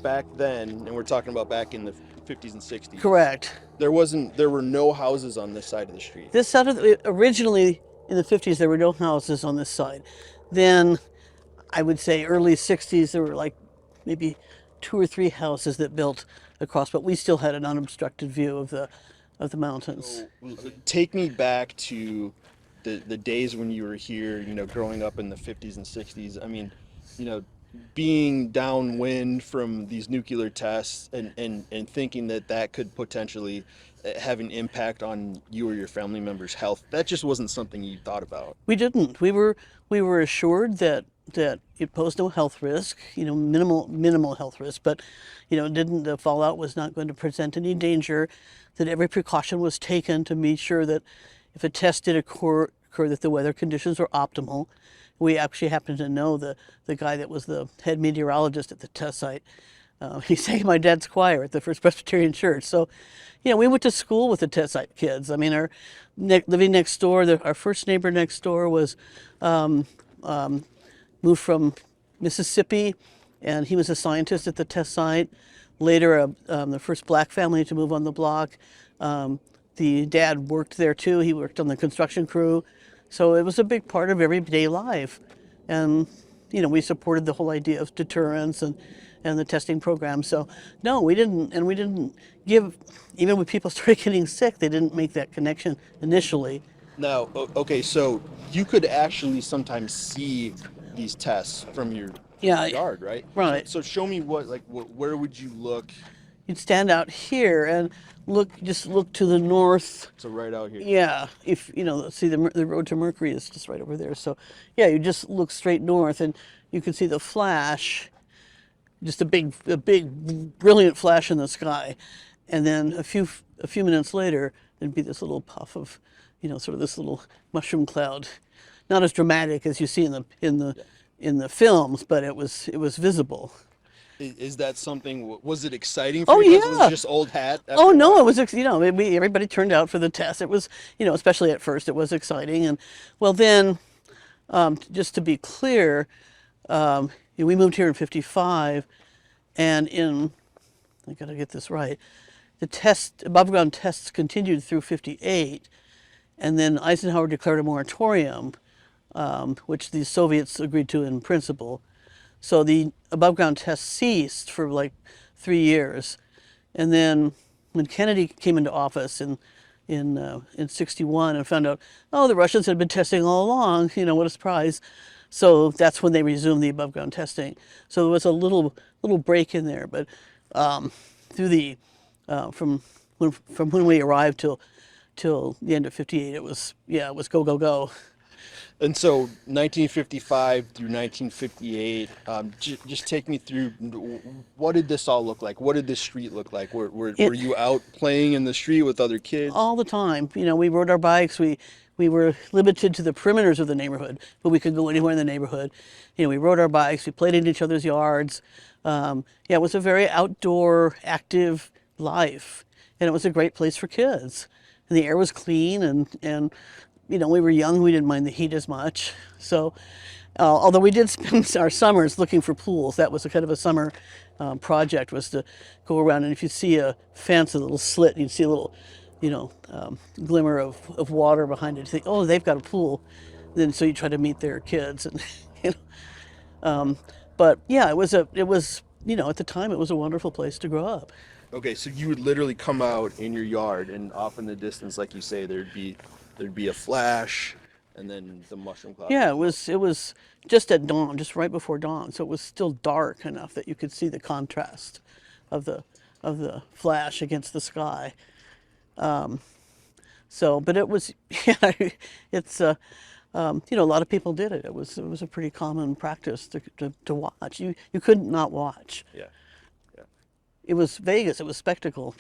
back then, and we're talking about back in the 50s and 60s. Correct. There were no houses on this side of the street. This side of originally in the 50s, there were no houses on this side. Then I would say early 60s, there were like maybe 2 or 3 houses that built across, but we still had an unobstructed view of the mountains. So, take me back to the days when you were here, growing up in the 50s and 60s. I mean, you know, being downwind from these nuclear tests and thinking that that could potentially have an impact on you or your family members' health. That just wasn't something you thought about. We didn't. We were assured that it posed no health risk, minimal health risk, but didn't the fallout was not going to present any danger. That every precaution was taken to make sure that if a test did occur that the weather conditions were optimal. We actually happened to know the guy that was the head meteorologist at the test site. He sang my dad's choir at the First Presbyterian Church. So, we went to school with the test site kids. I mean, living next door, our first neighbor next door was moved from Mississippi, and he was a scientist at the test site. Later, the first black family to move on the block. The dad worked there too. He worked on the construction crew. So it was a big part of everyday life. And, we supported the whole idea of deterrence and the testing program. So, no, we didn't. And we didn't even when people started getting sick, they didn't make that connection initially. Now, okay, so you could actually sometimes see these tests from your Yeah, yard, right? right. So show me where would you look? You'd stand out here and just look to the north. So right out here. Yeah, if see the road to Mercury is just right over there. So, yeah, you just look straight north and you can see the flash, just a big, brilliant flash in the sky, and then a few minutes later there'd be this little puff of, sort of this little mushroom cloud, not as dramatic as you see in the films, but it was visible. Is that something? Was it exciting for Oh you guys? Was yeah. it just old hat? Oh no, it was everybody turned out for the test. It was especially at first it was exciting, and well then, just to be clear, we moved here in '55, and I gotta get this right, the above ground tests continued through '58, and then Eisenhower declared a moratorium, which the Soviets agreed to in principle. So the above ground tests ceased for like 3 years, and then when Kennedy came into office in '61 and found out, oh, the Russians had been testing all along, what a surprise. So that's when they resumed the above ground testing. So there was a little break in there, but through the from when we arrived till the end of '58, it was go go go. And so 1955 through 1958, just take me through, what did this all look like? What did this street look like? Were you out playing in the street with other kids? All the time. We rode our bikes. We were limited to the perimeters of the neighborhood, but we could go anywhere in the neighborhood. We rode our bikes. We played in each other's yards. It was a very outdoor, active life, and it was a great place for kids. And the air was clean, and we were young. We didn't mind the heat as much. So, although we did spend our summers looking for pools, that was a kind of a summer project, was to go around, and if you see a fence, a little slit, you'd see a little, glimmer of water behind it. You think, oh, they've got a pool. Then so you try to meet their kids, and but yeah, it was at the time it was a wonderful place to grow up. Okay, so you would literally come out in your yard, and off in the distance, like you say, there'd be a flash, and then the mushroom cloud. Yeah, it was just at dawn, just right before dawn, so it was still dark enough that you could see the contrast of the flash against the sky. But it was, yeah, it's a lot of people did it. It was a pretty common practice to watch. You couldn't not watch. Yeah, yeah. It was Vegas. It was spectacle.